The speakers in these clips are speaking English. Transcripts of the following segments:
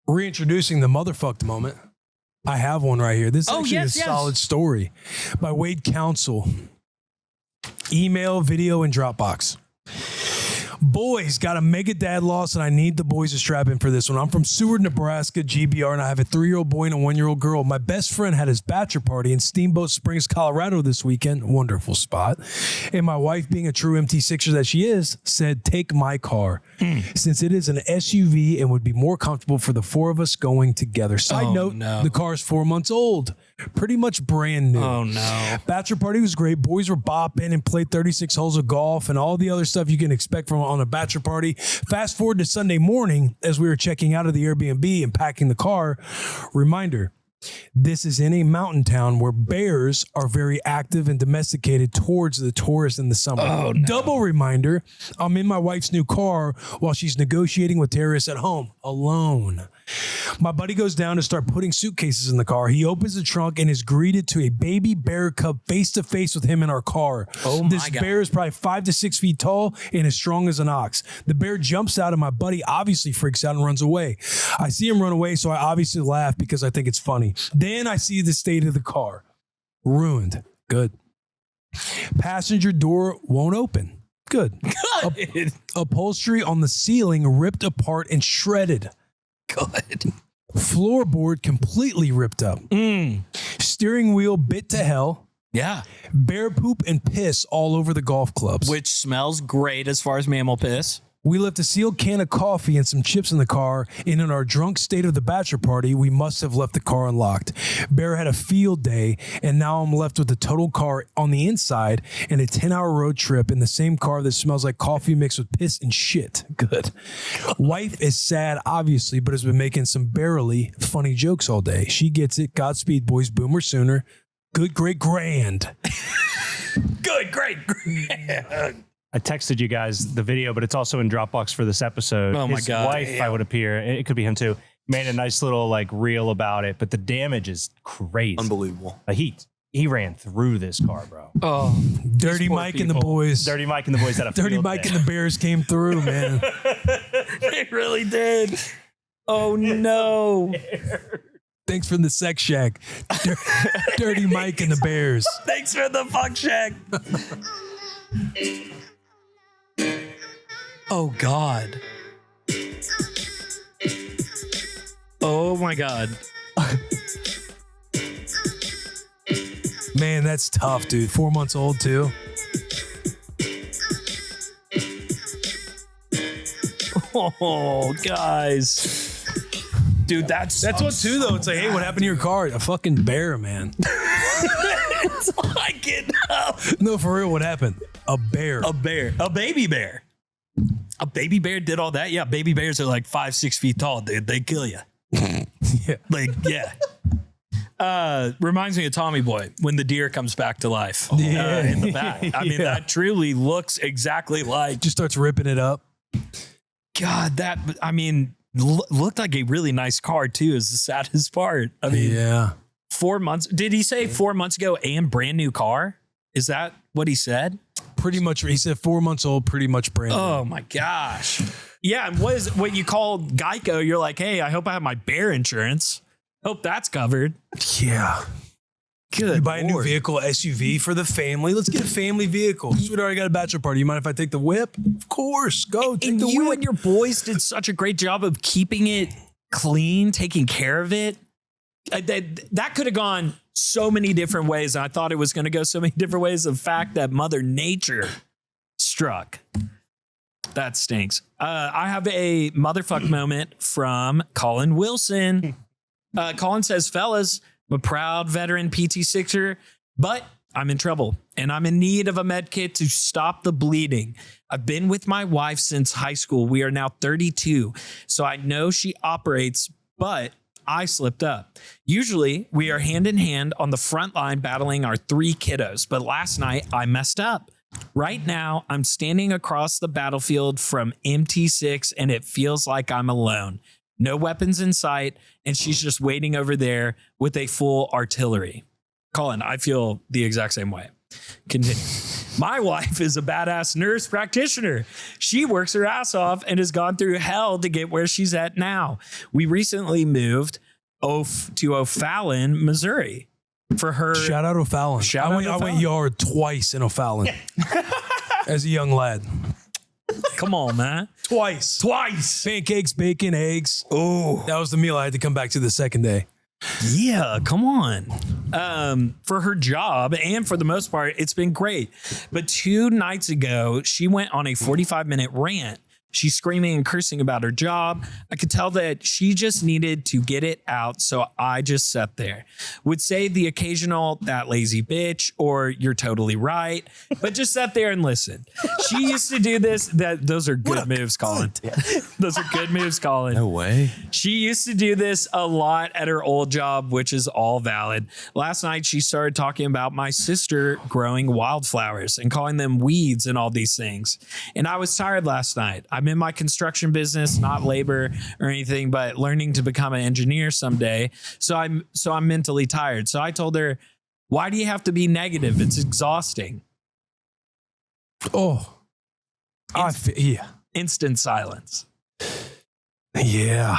Reintroducing the motherfucked moment. I have one right here. This is actually a solid story by Wade Council. Email, video, and Dropbox. Boys, got a mega dad loss, and I need the boys to strap in for this one. I'm from Seward, Nebraska, GBR, and I have a 3-year-old boy and a 1-year-old girl. My best friend had his bachelor party in Steamboat Springs, Colorado this weekend. Wonderful spot. And my wife, being a true MT6er that she is, said, take my car. Since it is an SUV and would be more comfortable for the 4 of us going together. Side note, the car is 4 months old. Pretty much brand new. Oh, no. Bachelor party was great. Boys were bopping and played 36 holes of golf and all the other stuff you can expect from on a bachelor party. Fast forward to Sunday morning as we were checking out of the Airbnb and packing the car. Reminder, this is in a mountain town where bears are very active and domesticated towards the tourists in the summer. Oh, no. Double reminder, I'm in my wife's new car while she's negotiating with terrorists at home, alone. My buddy goes down to start putting suitcases in the car. He opens the trunk and is greeted to a baby bear cub face to face with him in our car. Oh my This God. bear is probably 5 to 6 feet tall and as strong as an ox. The bear jumps out and my buddy obviously freaks out and runs away. I see him run away, so I obviously laugh because I think it's funny. Then I see the state of the car. Ruined. Good. Passenger door won't open. Good. Upholstery on the ceiling ripped apart and shredded. Good. Floorboard completely ripped up. Steering wheel bit to hell. Yeah. Bear poop and piss all over the golf clubs. Which smells great as far as mammal piss. We left a sealed can of coffee and some chips in the car, and in our drunk state of the bachelor party, we must have left the car unlocked. Bear had a field day, and now I'm left with the total car on the inside and a 10-hour road trip in the same car that smells like coffee mixed with piss and shit. Good. Wife is sad, obviously, but has been making some barely funny jokes all day. She gets it. Godspeed, boys. Boomer sooner. Good, great, grand. Good, great, grand. I texted you guys the video, but it's also in Dropbox for this episode. Oh my His God. wife, Damn. I would appear, it could be him too, made a nice little like reel about it, but the damage is crazy. Unbelievable. He ran through this car, bro. Oh, Dirty Mike and the boys. Dirty Mike and the boys had a Dirty field Mike day. and the Bears came through, man. they really did. Oh, no. Thanks for the sex shack. Dirty Mike and the Bears. Thanks for the fuck shack. Oh, God. Oh, my God. Man, that's tough, dude. 4 months old, too. Oh, guys. Dude, that's what, too, though. It's like, hey, what happened to your car? A fucking bear, man. It's like it up. No, for real, what happened? A bear. A bear. A baby bear. A baby bear did all that? Yeah, baby bears are like 5-6 feet tall, dude. They kill you. Yeah. Like, yeah. Reminds me of Tommy Boy when the deer comes back to life Yeah. in the back. I mean, Yeah. that truly looks exactly like. Just starts ripping it up. God, that, I mean, looked like a really nice car, too, is the saddest part. I mean, Yeah. 4 months. Did he say 4 months ago and brand new car? Is that what he said? Pretty much. He said 4 months old, pretty much brand new. Oh my gosh. Yeah. And what you call Geico? You're like, hey, I hope I have my bear insurance. Hope that's covered. Yeah. Good. You buy a new Lord. vehicle, SUV for the family. Let's get a family vehicle. Sweet, already got a bachelor party. You mind if I take the whip? Of course. Go. Take And the you whip. and your boys did such a great job of keeping it clean, taking care of it. That could have gone so many different ways. And I thought it was going to go so many different ways. The fact that Mother Nature struck. That stinks. I have a motherfuck moment from Colin Wilson. Colin says, fellas, I'm a proud veteran PT6er, but I'm in trouble and I'm in need of a med kit to stop the bleeding. I've been with my wife since high school. We are now 32. So I know she operates, but I slipped up. Usually we are hand in hand on the front line battling our 3 kiddos, but last night I messed up. Right now, I'm standing across the battlefield from MT6 and it feels like I'm alone. No weapons in sight, and she's just waiting over there with a full artillery. Colin, I feel the exact same way. Continue. My wife is a badass nurse practitioner. She works her ass off and has gone through hell to get where she's at now. We recently moved to O'Fallon, Missouri for her. Shout out O'Fallon. I went yard twice in O'Fallon as a young lad. Come on, man. Twice. Pancakes, bacon, eggs. Oh, that was the meal I had to come back to the second day. Yeah, come on. For her job, and for the most part, it's been great. But 2 nights ago, she went on a 45-minute rant. She's screaming and cursing about her job. I could tell that she just needed to get it out. So I just sat there. Would say the occasional, that lazy bitch, or you're totally right. But just sat there and listen. She used to do this. Those are good moves, Colin. Those are good moves, Colin. No way. She used to do this a lot at her old job, which is all valid. Last night, she started talking about my sister growing wildflowers and calling them weeds and all these things. And I was tired last night. I'm in my construction business, not labor or anything, but learning to become an engineer someday. So I'm mentally tired. So I told her, why do you have to be negative? It's exhausting. Oh, yeah. Instant silence. Yeah.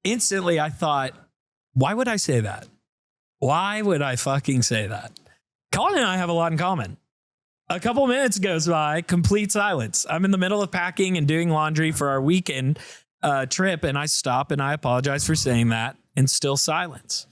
Instantly, I thought, why would I say that? Why would I fucking say that? Colin and I have a lot in common. A couple minutes goes by, complete silence. I'm in the middle of packing and doing laundry for our weekend trip, and I stop and I apologize for saying that, and still silence.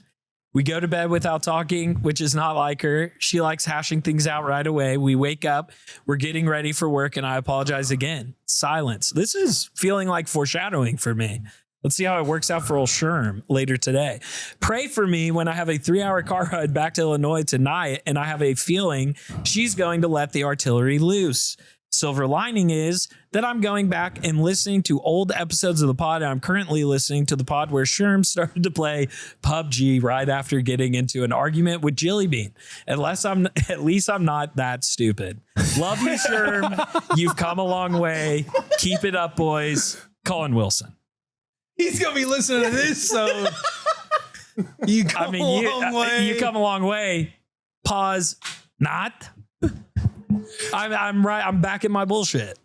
We go to bed without talking, which is not like her. She likes hashing things out right away. We wake up, we're getting ready for work, and I apologize again. Silence. This is feeling like foreshadowing for me. Let's see how it works out for old Sherm later today. Pray for me when I have a 3-hour car ride back to Illinois tonight, and I have a feeling she's going to let the artillery loose. Silver lining is that I'm going back and listening to old episodes of the pod. And I'm currently listening to the pod where Sherm started to play PUBG right after getting into an argument with Jilly Bean. At least I'm not that stupid. Love you, Sherm. You've come a long way. Keep it up, boys. Colin Wilson. He's going to be listening to this, so you come a long way. You come a long way. Pause. Not. I'm right. I'm back in my bullshit.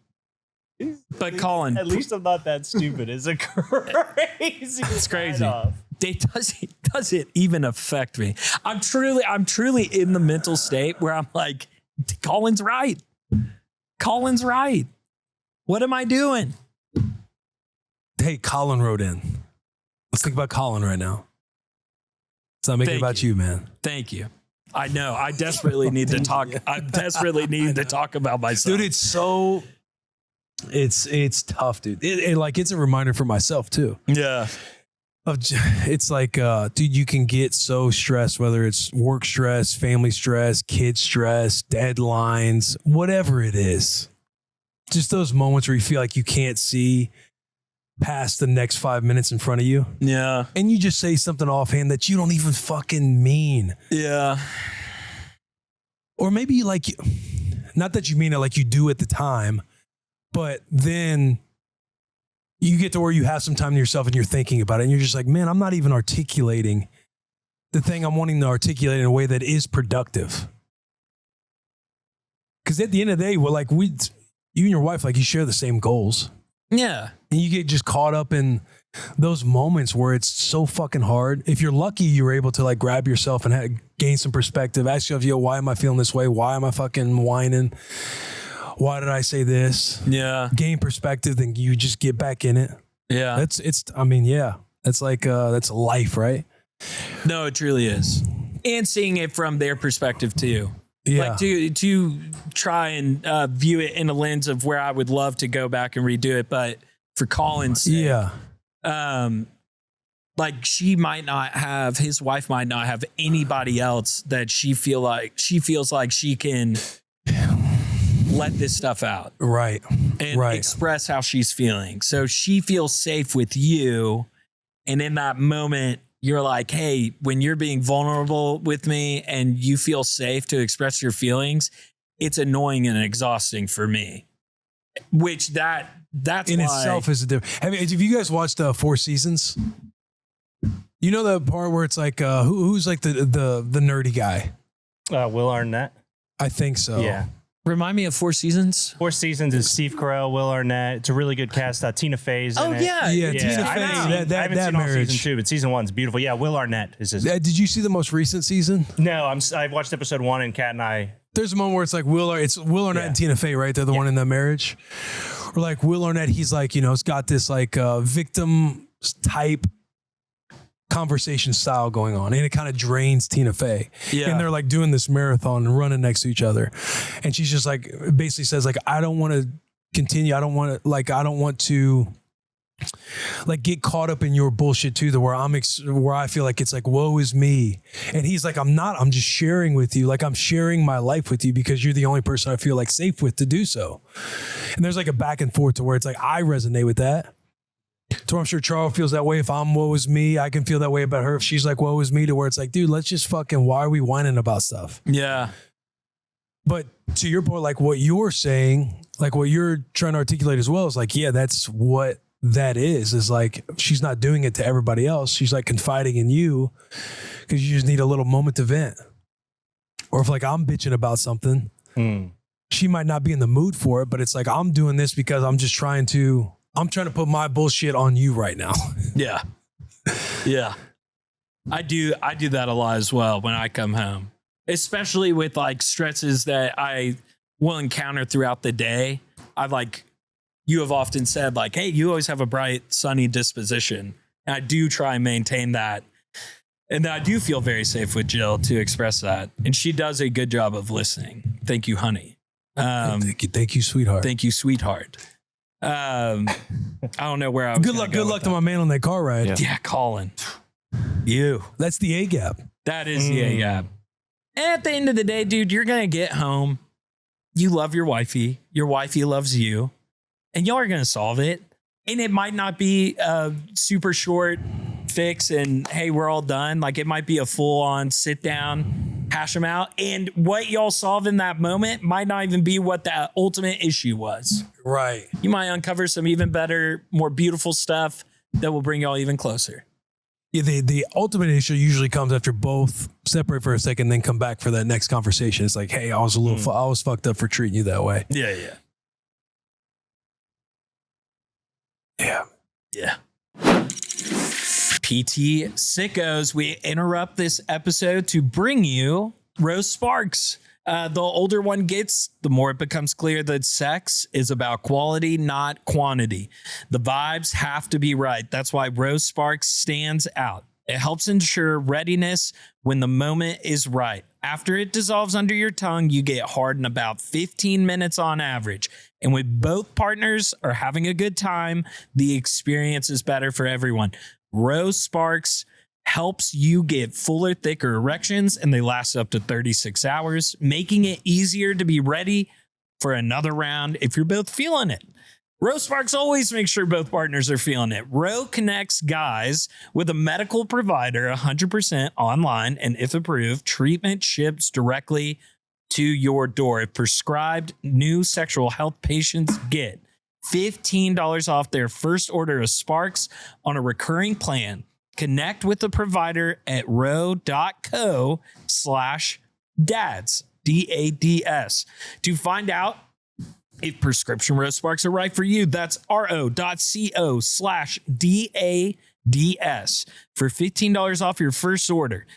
But Colin, at least I'm not that stupid. It's a crazy. It's crazy. Does it even affect me? I'm truly in the mental state where I'm like, Colin's right. Colin's right. What am I doing? Hey, Colin wrote in. Let's think about Colin right now. It's not making it about you, man. Thank you. I know. I desperately need to talk. I desperately need to talk about myself. Dude, it's tough, dude. It's a reminder for myself too. Yeah. It's like, dude, you can get so stressed, whether it's work stress, family stress, kid stress, deadlines, whatever it is. Just those moments where you feel like you can't see past the next 5 minutes in front of you. Yeah. And you just say something offhand that you don't even fucking mean. Yeah. Or maybe not that you mean it like you do at the time, but then you get to where you have some time to yourself and you're thinking about it and you're just like, man, I'm not even articulating the thing I'm wanting to articulate in a way that is productive. Because at the end of the day, you and your wife, you share the same goals. Yeah. And you get just caught up in those moments where it's so fucking hard. If you're lucky, you're able to grab yourself and gain some perspective. Ask yourself, why am I feeling this way? Why am I fucking whining? Why did I say this? Yeah. Gain perspective, then you just get back in it. Yeah. That's that's life, right? No, it truly is. And seeing it from their perspective too. Yeah. To try and view it in a lens of where I would love to go back and redo it, but for Colin's sake, his wife might not have anybody else that she feels like she can let this stuff out. Right. And express how she's feeling. So she feels safe with you. And in that moment, you're like, hey, when you're being vulnerable with me and you feel safe to express your feelings, it's annoying and exhausting for me. Which that's in why itself is a different. Have you guys watched 4 Seasons? You know the part where it's who's the nerdy guy? Will Arnett. I think so. Yeah. Remind me of Four Seasons. Four Seasons is Steve Carell, Will Arnett. It's a really good cast. Tina Fey's in it. Yeah, Tina Fey. I haven't seen all season 2, but season 1's beautiful. Yeah, Will Arnett is his. Did you see the most recent season? No, I watched episode 1, and Kat and I. There's a moment where it's like Will Arnett and Tina Fey, right? They're the one in that marriage. Or like Will Arnett, he's like, it's got this like victim type conversation style going on, and it kind of drains Tina Fey. Yeah. And they're like doing this marathon and running next to each other. And she's just like, basically says like, I don't want to continue. I don't want to like get caught up in your bullshit too, where I feel like it's like, woe is me. And he's like, I'm just sharing with you. Like I'm sharing my life with you because you're the only person I feel like safe with to do so. And there's like a back and forth to where it's like, I resonate with that. So I'm sure Charles feels that way. If I'm woe is me, I can feel that way about her. If she's like woe is me, to where it's like, dude, let's just fucking, why are we whining about stuff? Yeah. But to your point, like what you're saying, like what you're trying to articulate as well is like, yeah, that's what that is like, she's not doing it to everybody else. She's like confiding in you because you just need a little moment to vent. Or if like I'm bitching about something, she might not be in the mood for it, but it's like, I'm doing this because I'm trying to put my bullshit on you right now. Yeah. Yeah. I do that a lot as well when I come home, especially with like stresses that I will encounter throughout the day. You have often said like, hey, you always have a bright, sunny disposition. And I do try and maintain that. And I do feel very safe with Jill to express that. And she does a good job of listening. Thank you, honey. Thank you, sweetheart. Thank you, sweetheart. I don't know where I was. Good luck to my man on that car ride. Yeah, Colin. That's the A gap. That is the A gap. And at the end of the day, dude, you're going to get home. You love your wifey. Your wifey loves you. And y'all are going to solve it. And it might not be a super short fix and, hey, we're all done. Like it might be a full on sit down, hash them out. And what y'all solve in that moment might not even be what the ultimate issue was. Right. You might uncover some even better, more beautiful stuff that will bring y'all even closer. Yeah, the ultimate issue usually comes after both separate for a second, then come back for that next conversation. It's like, hey, I was I was fucked up for treating you that way. Yeah. PT6ICKOs, we interrupt this episode to bring you Rose Sparks. The older one gets, the more it becomes clear that sex is about quality, not quantity. The vibes have to be right. That's why Rose Sparks stands out. It helps ensure readiness when the moment is right. After it dissolves under your tongue, you get hard in about 15 minutes on average. And when both partners are having a good time, the experience is better for everyone. Rose Sparks helps you get fuller, thicker erections, and they last up to 36 hours, making it easier to be ready for another round if you're both feeling it. Rose Sparks always makes sure both partners are feeling it. Roe connects guys with a medical provider 100% online, and if approved, treatment ships directly to your door. If prescribed, new sexual health patients get $15 off their first order of Sparks on a recurring plan. Connect with the provider at ro.co/dads, DADS, to find out if prescription Rose Sparks are right for you. That's ro.co/DADS for $15 off your first order.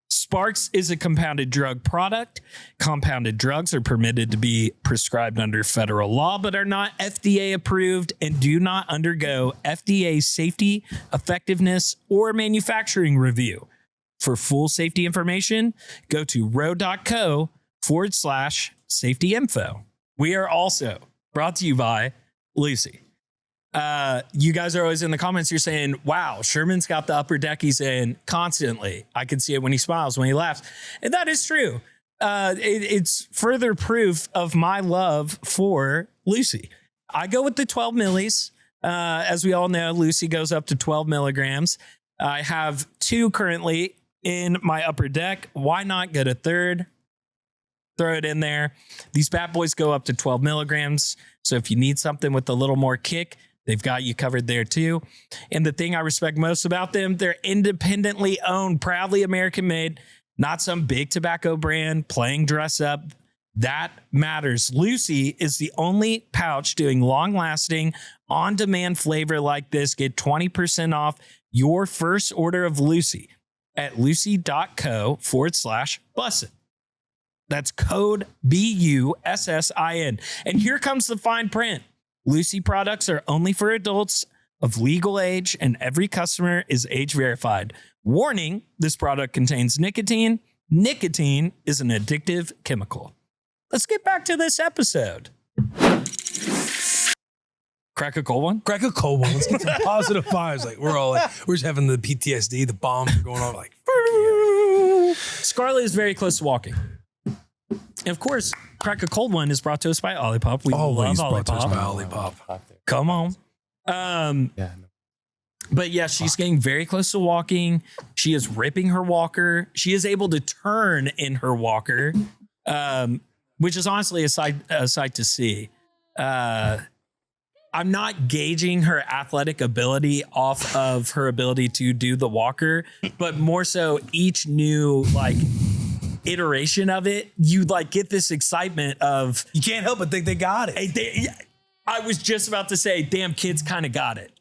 Sparks is a compounded drug product. Compounded drugs are permitted to be prescribed under federal law, but are not FDA approved and do not undergo FDA safety, effectiveness, or manufacturing review. For full safety information, go to ro.co/safety info. We are also brought to you by Lucy. You guys are always in the comments. You're saying, wow, Sherman's got the upper deck he's in constantly. I can see it when he smiles, when he laughs. And that is true. It's further proof of my love for Lucy. I go with the 12 millis. As we all know, Lucy goes up to 12 milligrams. I have 2 currently in my upper deck. Why not get a third? Throw it in there. These bad boys go up to 12 milligrams. So if you need something with a little more kick, they've got you covered there too. And the thing I respect most about them, they're independently owned, proudly American made. not some big tobacco brand playing dress up. That matters. Lucy is the only pouch doing long-lasting, on-demand flavor like this. Get 20% off your first order of Lucy at lucy.co/bussin'. That's code BUSSIN. And here comes the fine print. Lucy products are only for adults of legal age, and every customer is age verified. Warning, this product contains nicotine. Nicotine is an addictive chemical. Let's get back to this episode. Crack a cold one? Crack a cold one. Let's get some positive vibes. Like we're just having the PTSD, the bombs are going on like. Scarlett is very close to walking. And of course, Crack a Cold One is brought to us by Olipop. We Always love brought to us by Olipop. Olipop. Come on. But yeah, she's getting very close to walking. She is ripping her walker. She is able to turn in her walker, which is honestly a sight to see. I'm not gauging her athletic ability off of her ability to do the walker, but more so each new iteration of it, you get this excitement of you can't help but think they got it. I was just about to say, damn, kids kind of got it.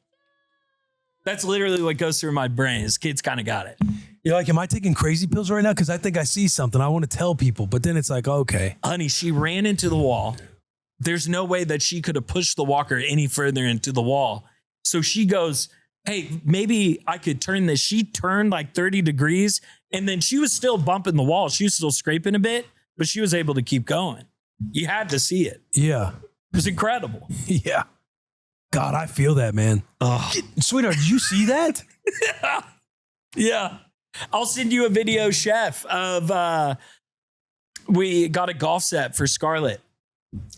That's literally what goes through my brain is kids kind of got it. You're like, am I taking crazy pills right now? Because I think I see something. I want to tell people. But then it's like, okay. Honey, she ran into the wall. There's no way that she could have pushed the walker any further into the wall. So she goes, hey, maybe I could turn this. She turned 30 degrees and then she was still bumping the wall. She was still scraping a bit, but she was able to keep going. You had to see it. Yeah. It was incredible. Yeah. God, I feel that, man. Sweetheart, did you see that? Yeah. I'll send you a video, Chef, of we got a golf set for Scarlett.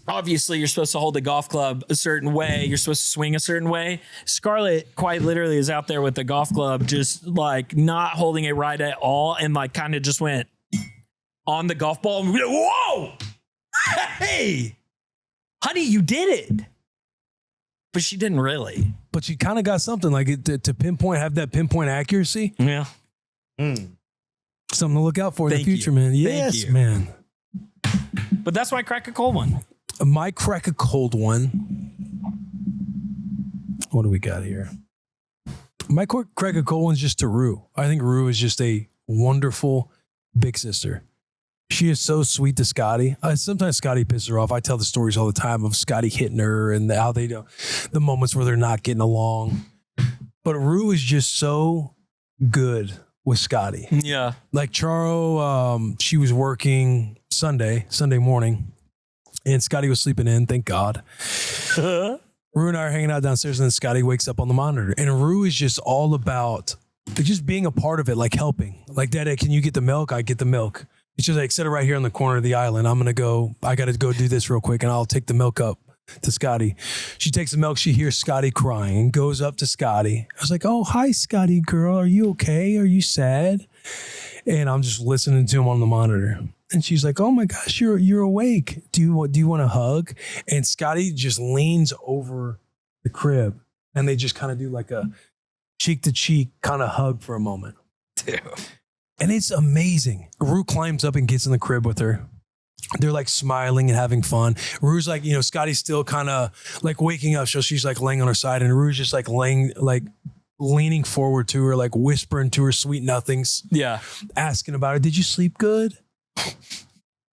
Obviously, you're supposed to hold the golf club a certain way. You're supposed to swing a certain way. Scarlett quite literally is out there with the golf club, just not holding it right at all. And kind of just went on the golf ball. And whoa, hey, honey, you did it. But she didn't really. But she kind of got something to pinpoint, have that pinpoint accuracy. Yeah. Something to look out for in the future, man. Yes, man. But that's why I crack a cold one. My crack a cold one. What do we got here? My crack a cold one's just to Rue. I think Rue is just a wonderful big sister. She is so sweet to Scotty. Sometimes Scotty pisses her off. I tell the stories all the time of Scotty hitting her and how they do the moments where they're not getting along. But Rue is just so good with Scotty. Yeah. Like Charo, she was working Sunday morning, and Scotty was sleeping in, thank God. Rue and I are hanging out downstairs, and then Scotty wakes up on the monitor. And Rue is just all about just being a part of it, helping. Daddy, can you get the milk? I get the milk. It's just set it right here on the corner of the island. I got to go do this real quick, and I'll take the milk up to Scotty. She takes the milk. She hears Scotty crying and goes up to Scotty. I was like, oh, hi, Scotty girl. Are you okay? Are you sad? And I'm just listening to him on the monitor. And she's like, oh my gosh, you're awake. Do you want a hug? And Scotty just leans over the crib and they just kind of do a cheek to cheek kind of hug for a moment. Dude. And it's amazing. Rue climbs up and gets in the crib with her. They're smiling and having fun. Rue's Scotty's still kind of waking up. So she's laying on her side and Rue's just leaning forward to her, whispering to her sweet nothings. Yeah. Asking about her. Did you sleep good?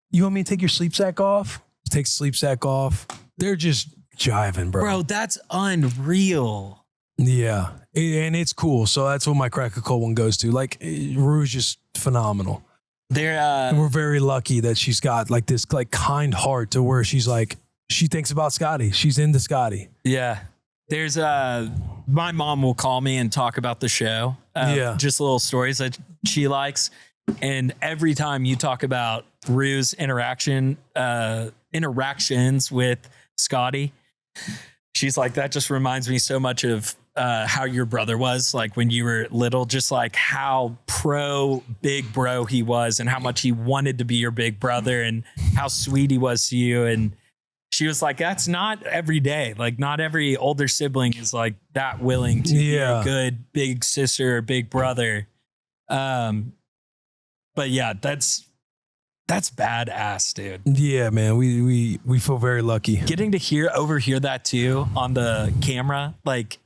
You want me to take your sleep sack off? Take sleep sack off. They're just jiving, bro. Bro, that's unreal. Yeah. And it's cool. So that's what my crack a cold one goes to. Rue's just phenomenal. And we're very lucky that she's got this kind heart to where she's she thinks about Scotty. She's into Scotty. Yeah. There's my mom will call me and talk about the show. Just little stories that she likes. And every time you talk about Rue's interactions with Scotty, she's like, that just reminds me so much of how your brother was when you were little, just how pro big bro he was and how much he wanted to be your big brother and how sweet he was to you. And she was like, that's not every day. Not every older sibling is that willing to be a good big sister or big brother. But yeah, that's badass, dude. Yeah, man. We feel very lucky. Getting to overhear that too on the camera. Like,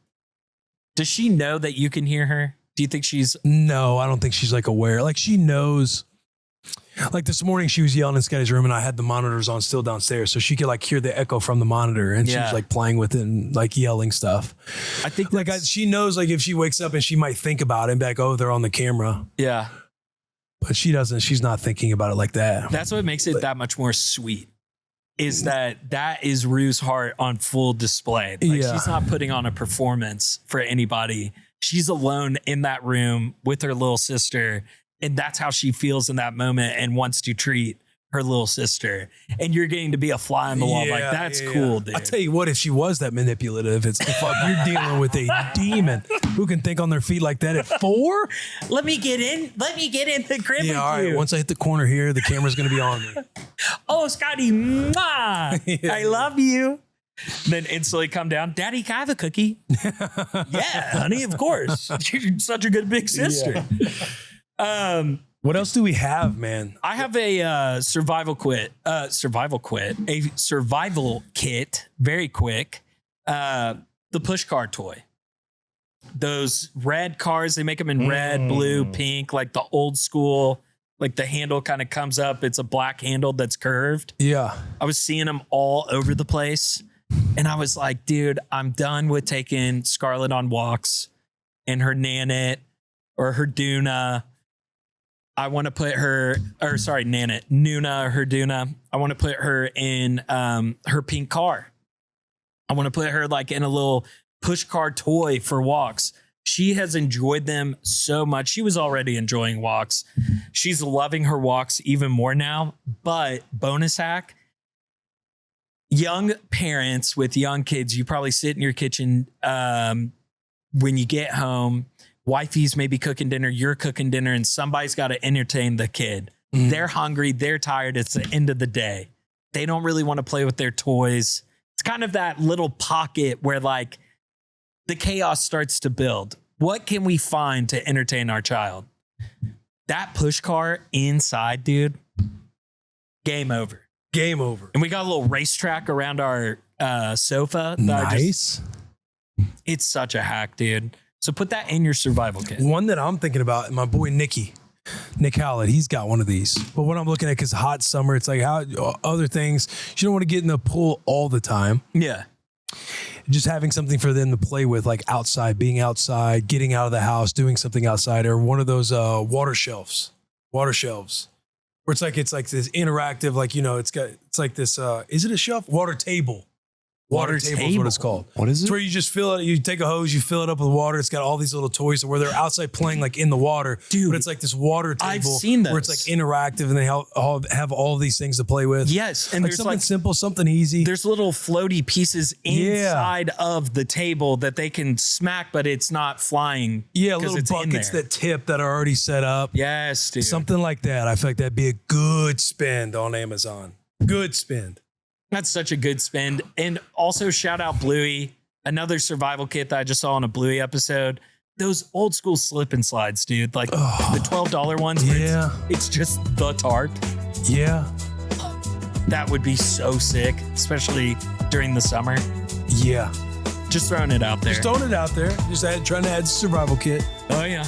does she know that you can hear her? Do you think she's... No, I don't think she's like aware. Like she knows. Like this morning she was yelling in Scotty's room and I had the monitors on still downstairs. So she could like hear the echo from the monitor and she was like playing with it and like yelling stuff. I think like she knows like if she wakes up and she might think about it and be like, oh, they're on the camera. Yeah. But she doesn't. She's not thinking about it like that. That's what makes it that much more sweet. Is that is Rue's heart on full display. Like she's not putting on a performance for anybody. She's alone in that room with her little sister. And that's how she feels in that moment and wants to treat her little sister. And you're getting to be a fly on the wall. Like, that's cool, dude. I'll tell you what, if she was that manipulative, it's fuck, you're dealing with a demon who can think on their feet like that at 4. Let me get in the crib with all right. you. Once I hit the corner here, the camera's going to be on me. Oh, Scotty, mwah, I love you. Then instantly come down. Daddy, can I have a cookie? Yeah, honey, of course. You're such a good big sister. What else do we have, man? I have a survival kit, very quick. The push car toy. Those red cars, they make them in red, blue, pink, like the old school, like the handle kind of comes up. It's a black handle that's curved. Yeah. I was seeing them all over the place. And I was like, dude, I'm done with taking Scarlett on walks and her Nanit or her Duna. I want to put her, Nanit, Nuna or her Duna. I want to put her in her pink car. I want to put her like in a little push car toy for walks. She has enjoyed them so much. She was already enjoying walks. She's loving her walks even more now. But bonus hack, young parents with young kids, you probably sit in your kitchen when you get home. Wifey's maybe cooking dinner, you're cooking dinner, and somebody's got to entertain the kid. They're hungry, they're tired. It's the end of the day. They don't really want to play with their toys. It's kind of that little pocket where like the chaos starts to build. What can we find to entertain our child? That push car inside, dude, game over. Game over. And we got a little racetrack around our sofa. Nice. It's such a hack, dude. So put that in your survival kit. One that I'm thinking about, my boy Nick Howlett, he's got one of these. But what I'm looking at, because hot summer, it's like how other things, you don't want to get in the pool all the time. Yeah. Just having something for them to play with, like outside, being outside, getting out of the house, doing something outside, or one of those water shelves. Where it's like this interactive, like, you know, it's like this, is it a shelf? Water table. Water table is what it's called. What is it? It's where you just fill it. You take a hose, you fill it up with water. It's got all these little toys where they're outside playing like in the water. Dude, but it's like this water table. I've seen those. Where it's like interactive and they have all these things to play with. Yes. And like there's something like simple, something easy. There's little floaty pieces inside of the table that they can smack, but it's not flying. Yeah, little buckets that tip that are already set up. Yes, dude. Something like that. I feel like that'd be a good spend on Amazon. Good spend. That's such a good spend. And also shout out Bluey, another survival kit that I just saw on a Bluey episode. Those old school slip and slides, dude. Like the $12 ones. Yeah. It's just the tarp. Yeah. That would be so sick, especially during the summer. Yeah. Just throwing it out there. Just trying to add survival kit. Oh, yeah.